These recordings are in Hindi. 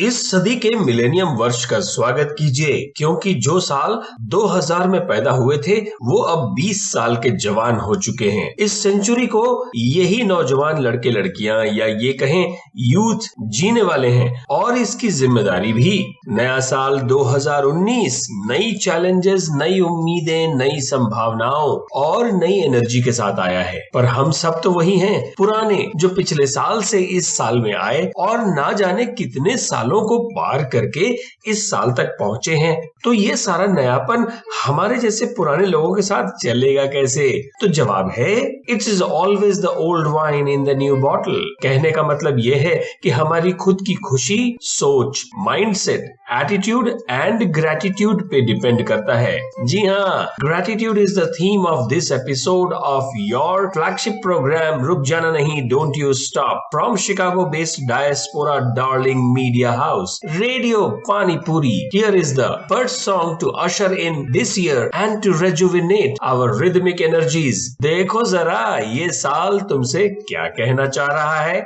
इस सदी के मिलेनियम वर्ष का स्वागत कीजिए, क्योंकि जो साल 2000 में पैदा हुए थे वो अब 20 साल के जवान हो चुके हैं। इस सेंचुरी को यही नौजवान लड़के लड़कियां या ये कहें यूथ जीने वाले हैं और इसकी जिम्मेदारी भी। नया साल 2019 नई चैलेंजेस, नई उम्मीदें, नई संभावनाओं और नई एनर्जी के साथ आया है। पर हम सब तो वही हैं पुराने, जो पिछले साल से इस साल में आए और ना जाने कितने सालों को पार करके इस साल तक पहुंचे हैं। तो ये सारा नयापन हमारे जैसे पुराने लोगों के साथ चलेगा कैसे? तो जवाब है, it's is always the old wine in the new bottle. कहने का मतलब ये है कि हमारी खुद की खुशी सोच, माइंडसेट, एटीट्यूड एंड ग्रेटिट्यूड पे डिपेंड करता है। जी हाँ, gratitude is the theme of this episode of your flagship program रुक जाना नहीं, don't you stop, from Chicago based diaspora darling media house, Radio Pani Puri. Here is the first song to usher in this year and to rejuvenate our rhythmic energies. देखो जरा ये साल तुमसे क्या कहना चाह रहा है।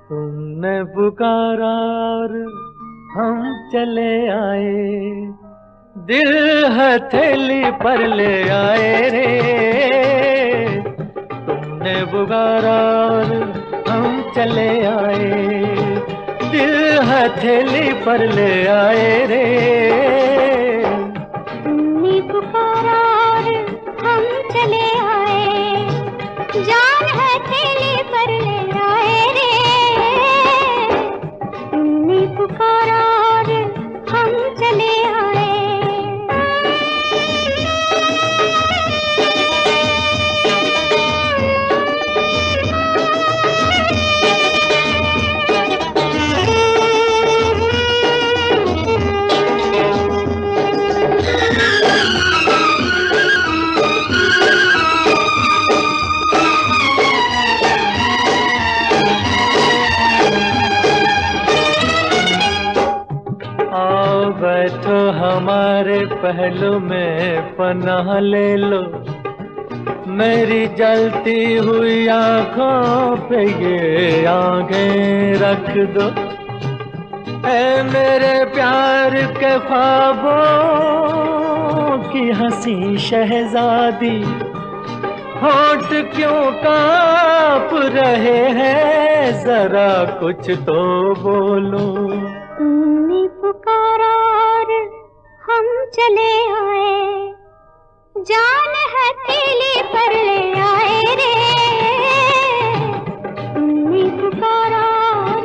तुमने पुकारा और हम चले आए, दिल हथेली पर ले आए रे। तुमने पुकारा और हम चले आए, दिल हथेली पर ले आए रे। तुमने पुकारा और हम चले आए, जान हथेली पर ले आए रे। तुमने पुकारा और हम चले आए। बैठो हमारे पहलू में पनाह ले लो, मेरी जलती हुई आंखों पे ये आंखें रख दो। ऐ मेरे प्यार के ख्वाबों की हंसी शहजादी, होठ क्यों कांप रहे हैं, जरा कुछ तो बोलो। तुमने पुकारा और हम चले आए, जान हथेली पर ले आए रे। तुमने पुकारा और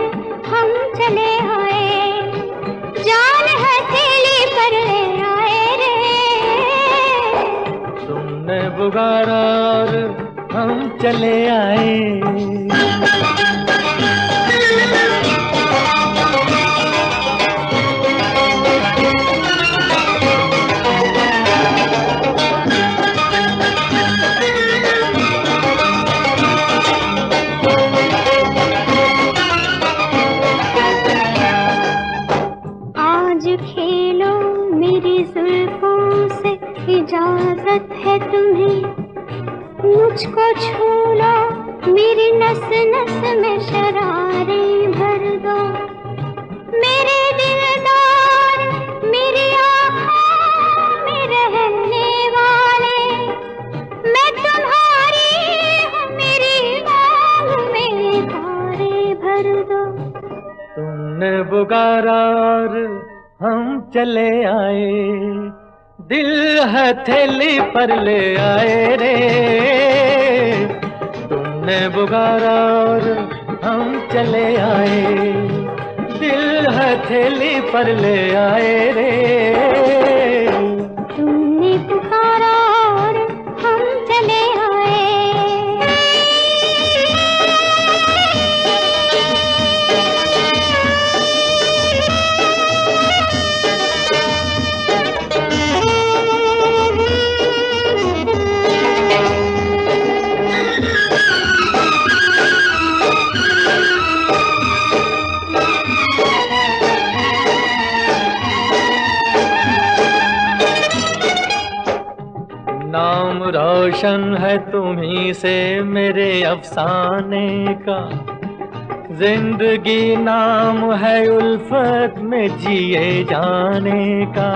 हम चले आए, जान हथेली पर ले आए रे। तुमने पुकारा और हम चले आए। खेलो मेरी जुल्फों से, इजाजत है तुम्हें, मुझको छू लो, मेरी नस नस में शरारें भर दो। मेरे दिलदार, मेरी आँखों में रहने वाले, मैं तुम्हारी हूँ, मेरी मांग में तारे भर दो। तुमने पुकारा और हम चले आए, दिल हथेली पर ले आए रे। तुमने पुकारा और हम चले आए, दिल हथेली पर ले आए रे। तुम रोशन है तुम्ही से मेरे अफसाने का, जिंदगी नाम है उल्फत में जिए जाने का।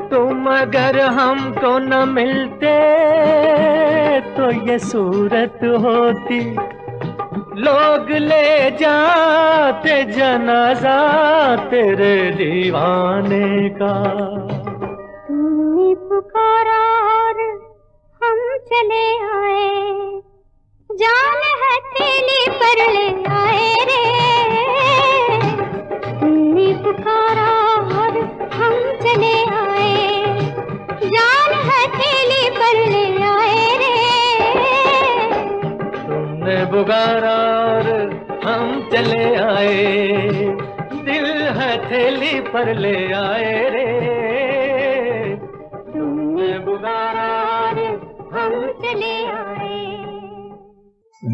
तुम अगर हमको न मिलते तो ये सूरत होती, लोग ले जाते जनाजा तेरे दीवाने का। तुमने पुकारा और हम चले आए, जान है तेली पर ले आए रे। तुमने पुकारा और हम चले आए, जान है तेली पर ले आए रे। तुमने पुकारा और हम चले आए, दिल है थैली पर ले आए रे। तुमने पुकारा और हम चले आए।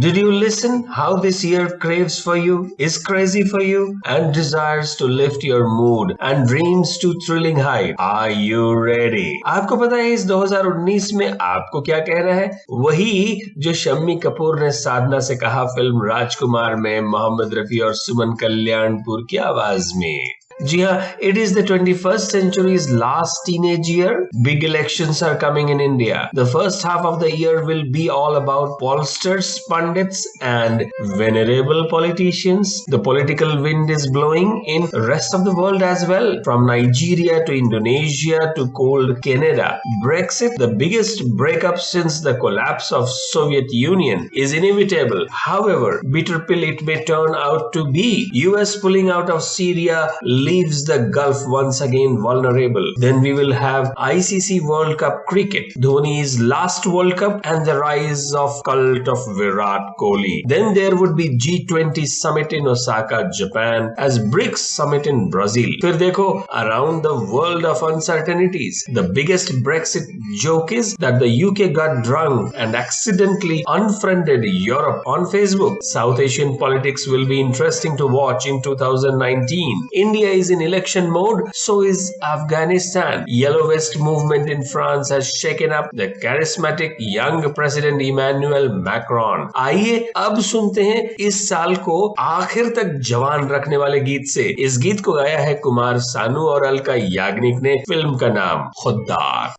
Did you listen how this year craves for you, is crazy for you, and desires to lift your mood and dreams to thrilling height? Are you ready? आपको पता है इस 2019 में आपको क्या कहना है? वही जो शम्मी कपूर ने साधना से कहा फिल्म राजकुमार में मोहम्मद रफी और सुमन कल्याणपुर की आवाज में। जी हाँ, it is the 21st century's last teenage year. Big elections are coming in India. The first half of the year will be all about pollsters, pundits, and venerable politicians. The political wind is blowing in the rest of the world as well, from Nigeria to Indonesia to cold Canada. Brexit, the biggest breakup since the collapse of Soviet Union, is inevitable. However, bitter pill it may turn out to be. US pulling out of Syria leaves the Gulf once again vulnerable. Then we will have ICC World Cup cricket, Dhoni's last World Cup, and the rise of cult of Virat Kohli. Then there would be G20 summit in Osaka, Japan, as BRICS summit in Brazil. फिर देखो, around the world of uncertainties, the biggest Brexit joke is that the UK got drunk and accidentally unfriended Europe on Facebook. South Asian politics will be interesting to watch in 2019. India is in election mode, so is Afghanistan. Yellow Vest movement in France has shaken up the charismatic young president Emmanuel Macron. आइए अब सुनते हैं इस साल को आखिर तक जवान रखने वाले गीत से। इस गीत को गाया है कुमार सानू और अलका याग्निक ने। फिल्म का नाम खुद्दार।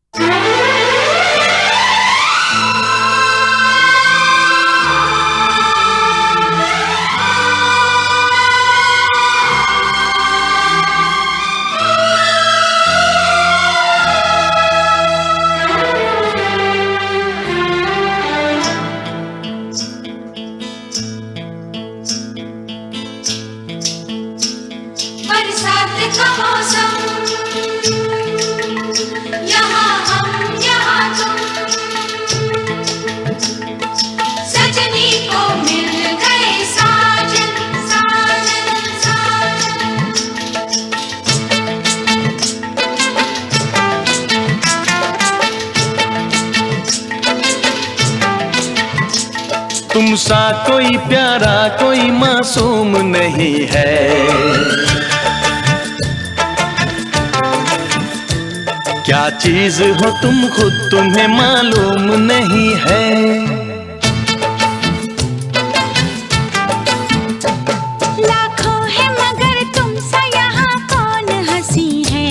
तुम सा कोई प्यारा कोई मासूम नहीं है, क्या चीज हो तुम खुद तुम्हें मालूम नहीं है। लाखों है मगर तुम सा यहाँ कौन हंसी है,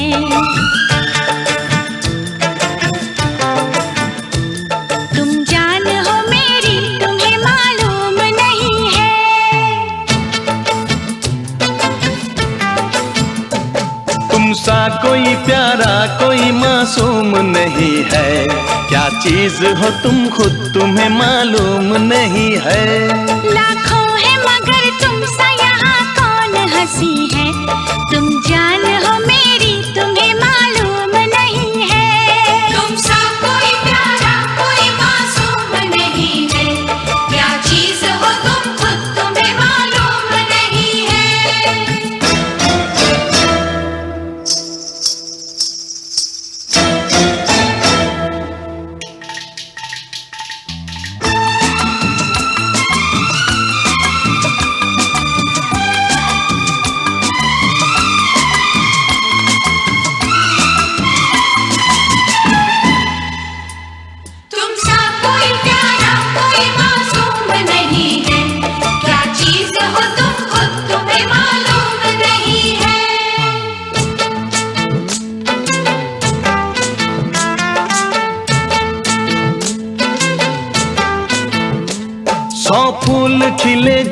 तुम जान हो मेरी तुम्हें मालूम नहीं है। तुम सा कोई प्यारा कोई मासूम नहीं है, क्या चीज हो तुम खुद तुम्हें मालूम नहीं है। लाखों है मगर तुम सा यहाँ कौन हंसी है, तुम जान हो मेरी तुम्हें मालूम नहीं है। तुम सा कोई प्यारा कोई मासूम नहीं है, क्या चीज हो तुम खुद तुम्हें मालूम नहीं है।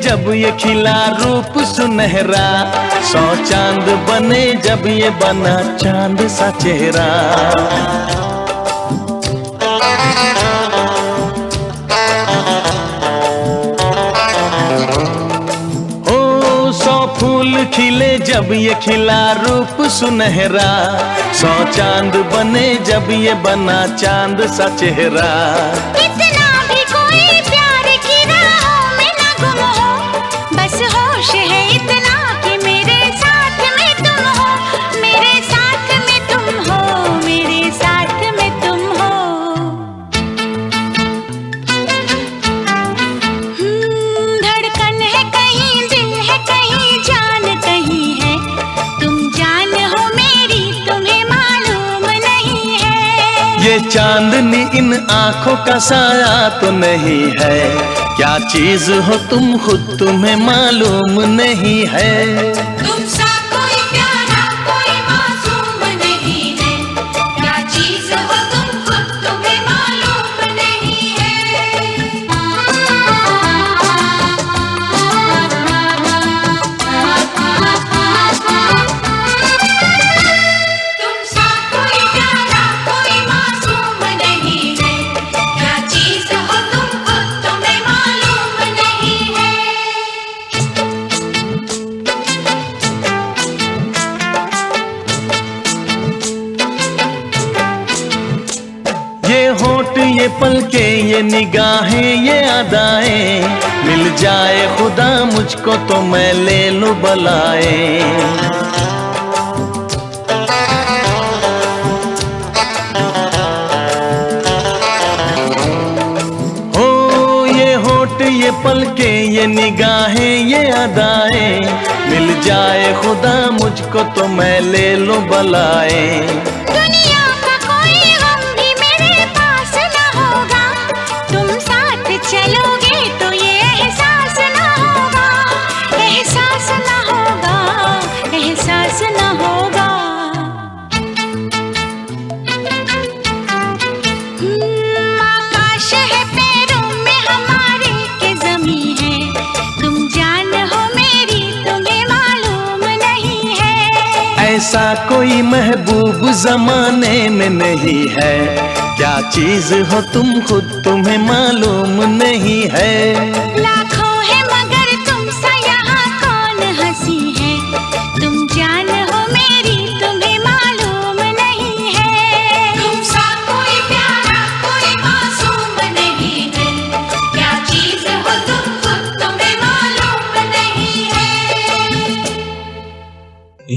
जब ये खिला रूप सुनहरा, 100 चांद बने जब ये बना चांद सा चेहरा। ओ 100 फूल खिले जब ये खिला रूप सुनहरा, 100 चांद बने जब ये बना चांद सा चेहरा। इतना भी कोई प्यार की राहों में ना गुम हो, बस होश है इतना कि मेरे साथ में तुम हो, मेरे साथ में तुम हो, मेरे साथ में तुम हो। धड़कन है कहीं, दिल है कहीं, जान कहीं है, तुम जान हो मेरी, तुम्हें मालूम नहीं है। ये चांदनी इन आंखों का साया तो नहीं है, क्या चीज हो तुम खुद तुम्हें मालूम नहीं है। तुम सा कोई प्यारा कोई मासूम नहीं है, क्या चीज हो तुम खुद तुम्हें मालूम नहीं है। तुम सा कोई प्यारा कोई मासूम नहीं है, क्या चीज हो तुम खुद तुम्हें मालूम नहीं है। ये होठ ये पलके ये निगाहें ये अदाएं, मिल जाए खुदा मुझको तो मैं ले लूं बलाएं। ओ ये होठ ये पलके ये निगाहें ये अदाएं, मिल जाए खुदा मुझको तो मैं ले लूं बलाएं। दुनिया का कोई गम भी मेरे पास न होगा, तुम साथ चलोगे तो ये एहसास न होगा, एहसास न होगा, एहसास न होगा। आकाश है पैरों में हमारे के ज़मीं है, तुम जान हो मेरी, तुम्हें मालूम नहीं है। ऐसा कोई महबूब जमाने में नहीं है, क्या चीज हो तुम खुद तुम्हें मालूम नहीं है। लाखों है मगर तुम सा यहाँ कौन हंसी है, तुम जान हो मेरी, तुम्हें मालूम नहीं है। तुम सा कोई प्यारा कोई मासूम नहीं है, क्या चीज हो तुम खुद तुम्हें मालूम नहीं है।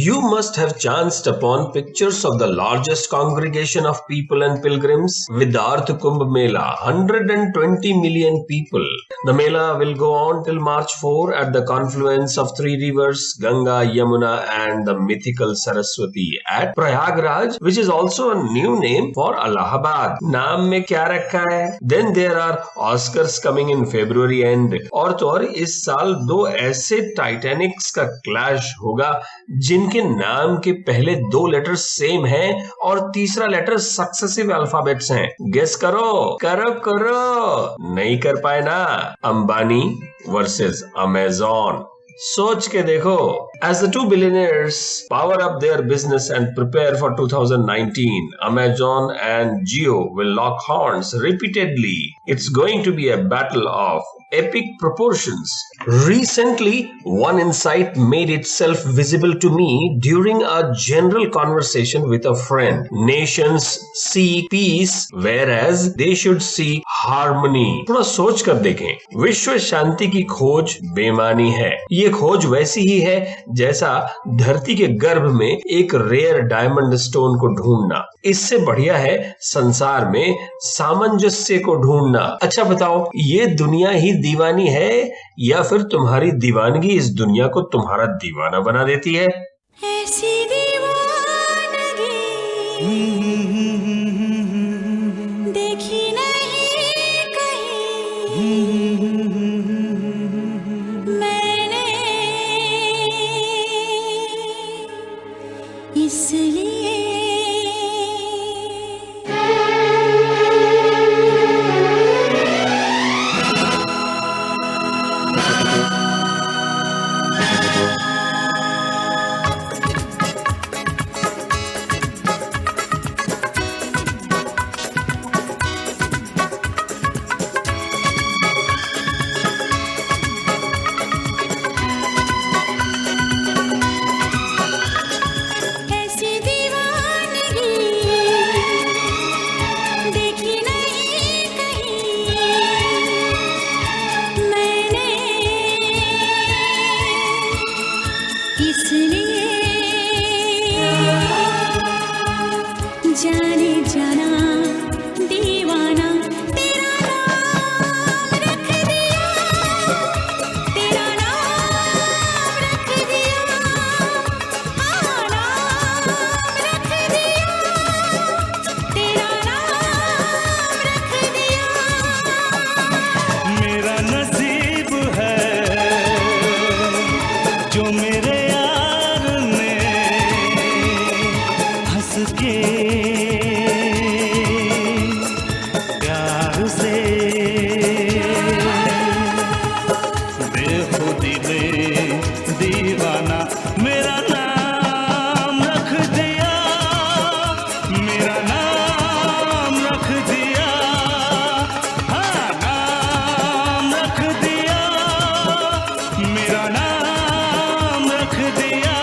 You must have chanced upon pictures of the largest congregation of people and pilgrims, Vidarth Kumbh Mela, 120 million people. The Mela will go on till March 4 at the confluence of 3 rivers, Ganga, Yamuna and the mythical Saraswati at Prayagraj, which is also a new name for Allahabad. नाम में क्या रखा है? Then there are Oscars coming in February end. और तो और इस साल 2 ऐसे टाइटैनिक्स का क्लैश होगा जिनके नाम के पहले 2 लेटर्स सेम हैं और तीसरा लेटर सक्सेसिव अल्फाबेट्स हैं। गेस करो करो करो, नहीं कर पाए ना? Ambani versus Amazon. सोच के देखो। As the 2 billionaires power up their business and prepare for 2019, Amazon and Jio will lock horns repeatedly. It's going to be a battle of epic proportions. Recently, one insight made itself visible to me during a general conversation with a friend. Nations seek peace, whereas they should seek harmony. थोड़ा सोच कर देखें। विश्व शांति की खोज बेमानी है। ये खोज वैसी ही है जैसा धरती के गर्भ में एक रेयर डायमंड स्टोन को ढूंढना। इससे बढ़िया है संसार में सामंजस्य को ढूंढना। अच्छा बताओ, ये दुनिया ही दीवानी है या फिर तुम्हारी दीवानगी इस दुनिया को तुम्हारा दीवाना बना देती है? ऐसी दीवानगी देखी नहीं कहीं मैंने, इसलिए जो मेरे यार ने हंस के प्यार से बेखुदी में दीवाना मेरा नाम रख दिया, मेरा नाम रख दिया, हाँ नाम रख दिया, मेरा नाम रख दिया।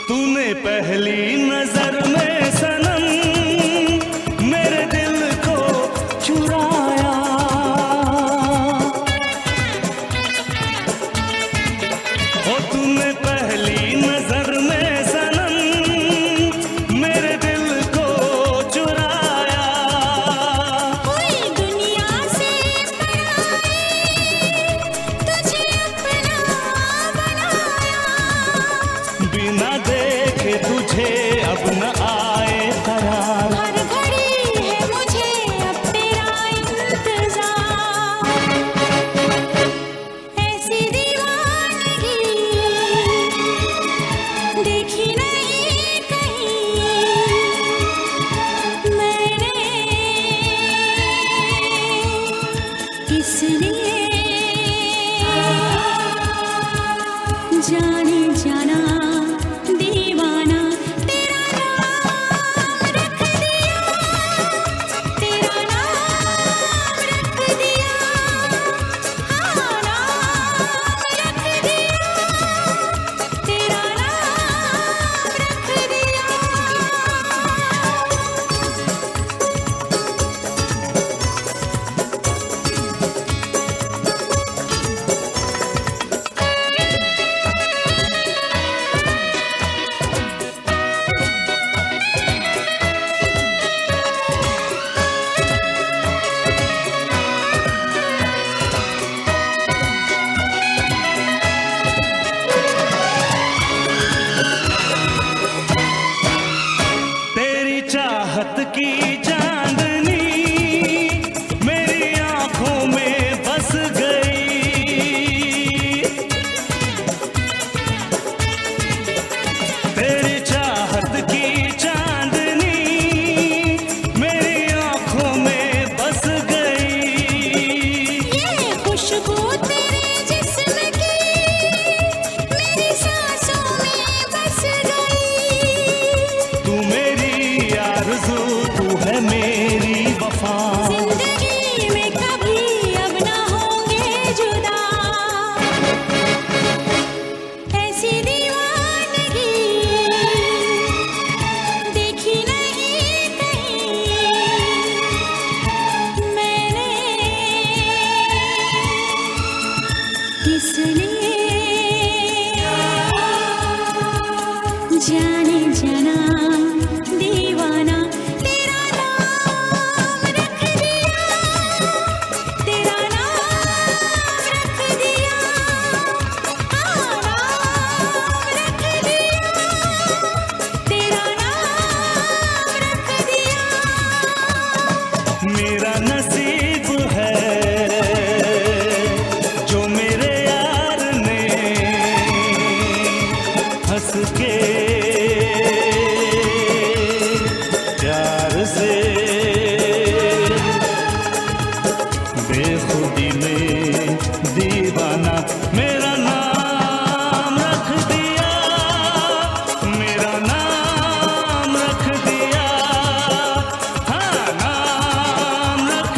तूने पहली नजर में सनम मेरे दिल को चुराया, ओ तूने पहली नजर में सनम मेरे दिल को चुराया। कोई दुनिया से पराई तुझे अपना बनाया, बिना देखे तुझे अब न आए करार, हर घड़ी है मुझे अब तेरा इंतजार। ऐसी दीवानगी देखी नहीं कहीं मैंने, इसलिए जाने जाना दीवाना तेरा नाम रख दिया, तेरा नाम रख दिया, हाँ नाम रख दिया, तेरा नाम रख दिया। तेरी चाहत की चांदनी मेरी आंखों में बस गई, तेरी चाहत की चांदनी मेरी आंखों में बस गई। ये खुशबू तेरे जिस्म की मेरी सांसों में बस गई, तू मेरी आरज़ू, तू है मेरी वफा, जिंदगी में कभी अब ना होंगे जुदा। ऐसी दीवानगी देखी नहीं कहीं मैंने, इसलिए जाने जाना दीवाना तेरा नाम रख दिया, तेरा नाम रख दिया, हाँ नाम रख दिया, तेरा नाम रख दिया। मेरा नसीब है जो मेरे यार ने हंस के प्यार से बेखुदी में दीवाना मेरा नाम रख दिया, मेरा नाम रख दिया, हाँ नाम रख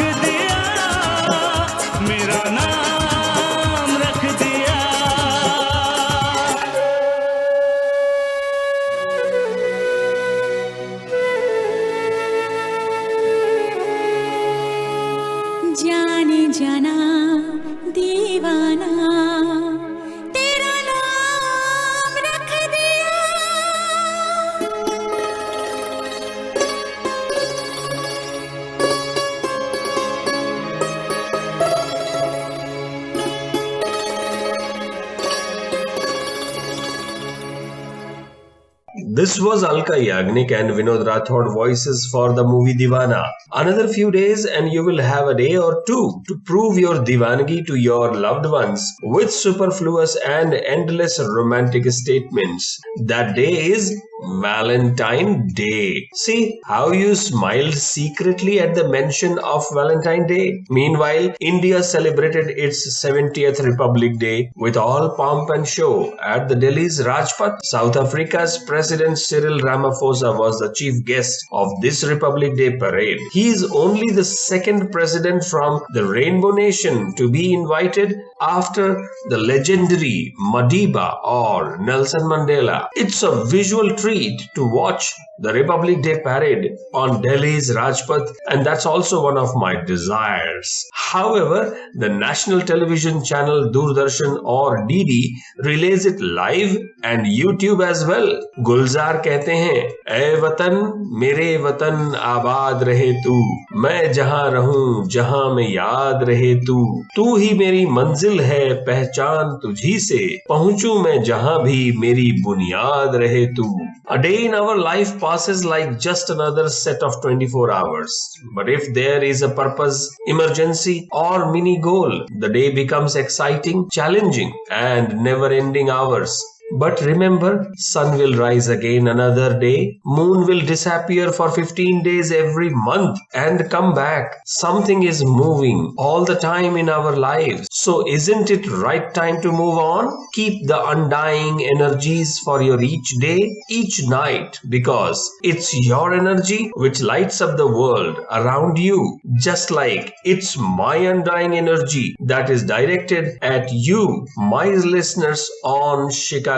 This was Alka Yagnik and Vinod Rathod voices for the movie Deewana. Another few days and you will have a day or two to prove your divanagi to your loved ones with superfluous and endless romantic statements. That day is Valentine Day. See how you smiled secretly at the mention of Valentine Day. Meanwhile, India celebrated its 70th Republic Day with all pomp and show at the Delhi's Rajpath. South Africa's President Cyril Ramaphosa was the chief guest of this Republic Day parade. He is only the second president from the Rainbow Nation to be invited after the legendary Madiba or Nelson Mandela. It's a visual treat to watch the Republic Day parade on Delhi's Rajpath, and that's also one of my desires. However, the national television channel Doordarshan or DD relays it live and YouTube as well. गुलजार कहते हैं, ऐ वतन मेरे वतन आबाद रहे तू, मैं जहां रहूं जहां में याद रहे तू ही मेरी मंजिल है पहचान तुझी से, पहुंचूं मैं जहां भी मेरी बुनियाद रहे तू. A day in our life passes like just another set of 24 hours. But if there is a purpose, emergency or mini goal, the day becomes exciting, challenging and never-ending hours. But remember, sun will rise again another day, moon will disappear for 15 days every month and come back. Something is moving all the time in our lives. So isn't it right time to move on? Keep the undying energies for your each day, each night, because it's your energy which lights up the world around you, just like it's my undying energy that is directed at you, my listeners, on Chicago's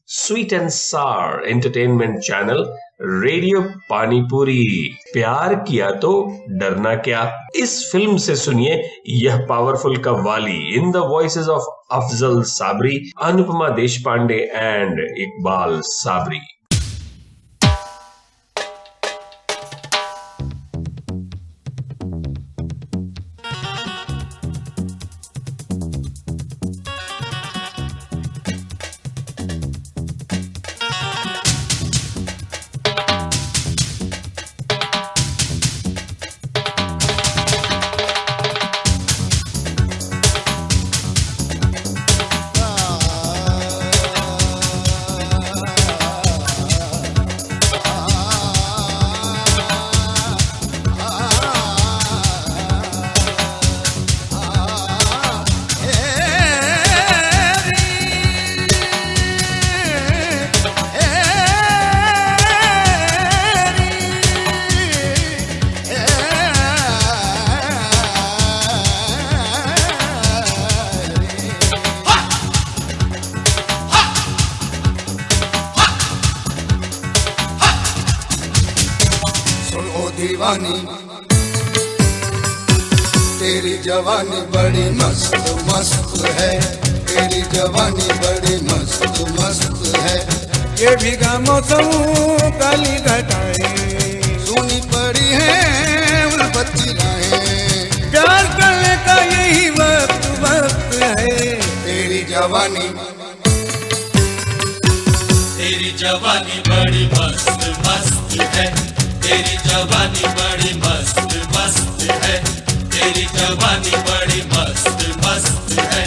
Sweet and Sour Entertainment Channel, radio panipuri. प्यार किया तो डरना क्या, इस फिल्म से सुनिए यह powerful qawwali in the voices of Afzal Sabri, Anupama Deshpande and Iqbal Sabri. दीवानी तेरी जवानी बड़ी मस्त मस्त है, तेरी जवानी बड़ी मस्त मस्त है. ये भीगा मौसम काली घटाएं सुनी पड़ी है उल्फती राहें, प्यार करने का यही वक्त वक्त है. तेरी जवानी बड़ी मस्त मस्त है, तेरी जवानी बड़ी मस्त मस्त है, तेरी जवानी बड़ी मस्त मस्त है.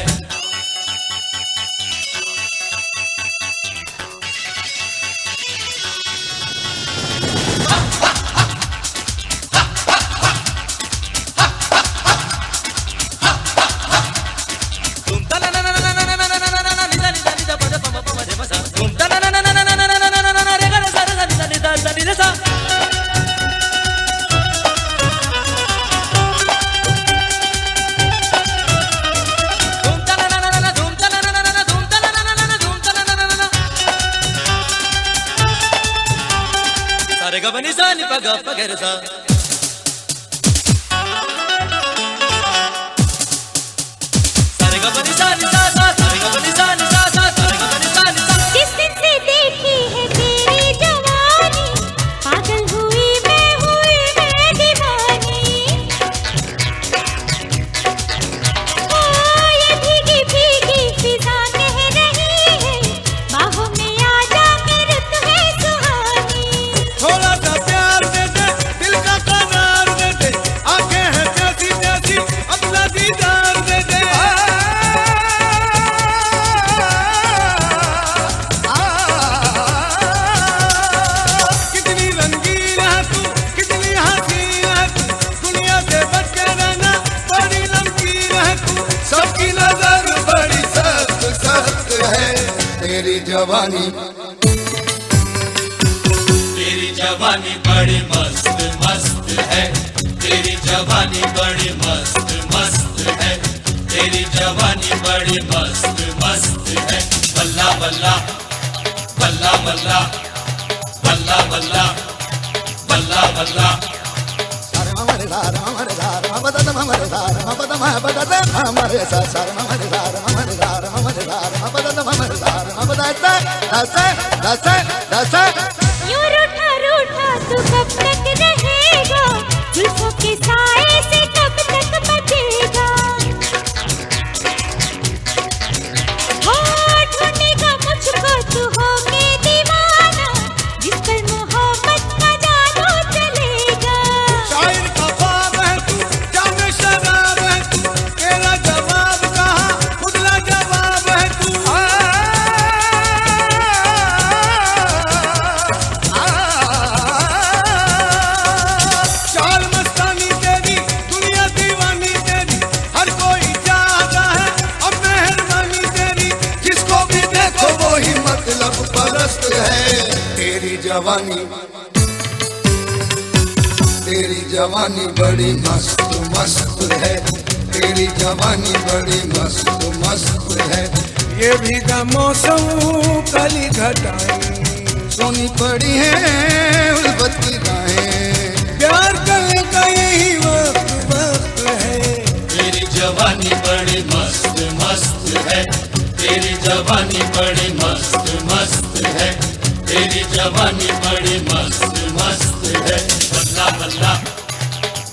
किस दिन से देखी है तेरी जवानी, पागल हुई मैं दीवानी. ओ ये भीगी भीगी फिजा कह रही है, बाहों में आ जा के रुत है सुहानी. जवानी बड़ी मस्त मस्त है, तेरी जवानी बड़ी मस्त मस्त है, तेरी जवानी बड़ी मस्त मस्त है। बल्ला बल्ला बल्ला बल्ला बल्ला बल्ला बल्ला बल्ला। यूं रूठा रूठा तू कब तक रहेगा, जुल्फों के साए से कब तक बचेगा। हो ढूंढेगा मुझको तू होके दीवाना, जिस पर मोहब्बत का जादू चलेगा। शायर का ख्वाब है तू, जाने शराब है तू, तेरा जवाब कहाँ, खुदला जवाब है तू। चाल मस्तानी तेरी, दुनिया दीवानी तेरी, हर कोई चाहता है अब मेहरबानी तेरी। जिसको भी देखो वो ही मतलब परस्त है। तेरी जवानी बड़ी मस्त मस्त है, तेरी जवानी बड़ी मस्त मस्त है। ये भी का मौसम काली घटाएं, सोनी पड़ी है उल्फत की राहें, प्यार करने का यही वक्त वक्त है। तेरी जवानी बड़ी मस्त मस्त है, तेरी जवानी बड़ी मस्त मस्त है, तेरी जवानी बड़ी मस्त मस्त है। बल्ला बल्ला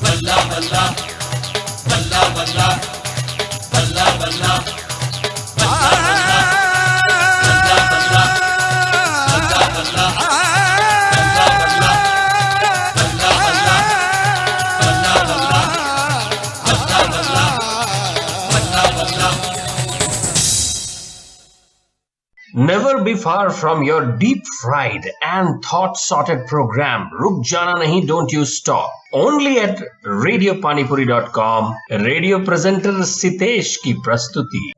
बल्ला बल्ला बल्ला बल्ला बल्ला बल्ला Never be far from your deep fried and thought sorted program. रुक जाना नहीं, don't you stop. Only at radiopanipuri.com. Radio presenter Sitesh की प्रस्तुति।